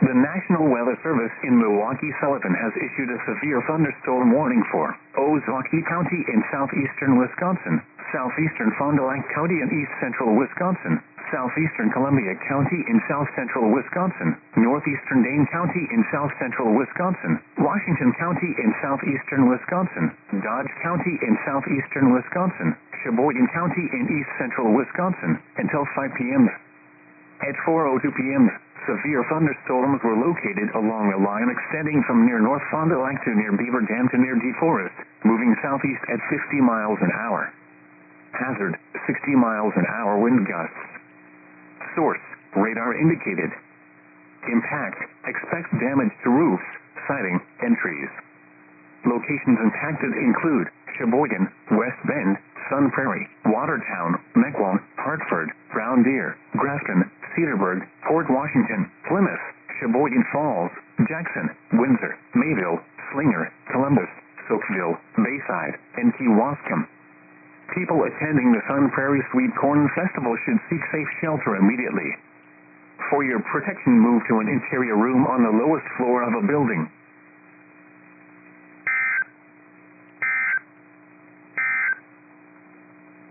The National Weather Service in Milwaukee-Sullivan has issued a severe thunderstorm warning for Ozaukee County in southeastern Wisconsin, southeastern Fond du Lac County in east-central Wisconsin, southeastern Columbia County in south-central Wisconsin, northeastern Dane County in south-central Wisconsin, Washington County in southeastern Wisconsin, Dodge County in southeastern Wisconsin, Sheboygan County in east-central Wisconsin, until 5 p.m. At 4:02 p.m., severe thunderstorms were located along a line extending from near North Fond du Lac to near Beaver Dam to near DeForest, moving southeast at 50 miles an hour. Hazard, 60 miles an hour wind gusts. Source, radar indicated. Impact, expect damage to roofs, siding, and trees. Locations impacted include Sheboygan, West Bend, Sun Prairie, Watertown, Mequon, Hartford, Brown Deer, Grafton, Cedarburg, Port Washington, Plymouth, Sheboygan Falls, Jackson, Windsor, Mayville, Slinger, Columbus, Soakville, Bayside, and Kewaskum. People attending the Sun Prairie Sweet Corn Festival should seek safe shelter immediately. For your protection, move to an interior room on the lowest floor of a building.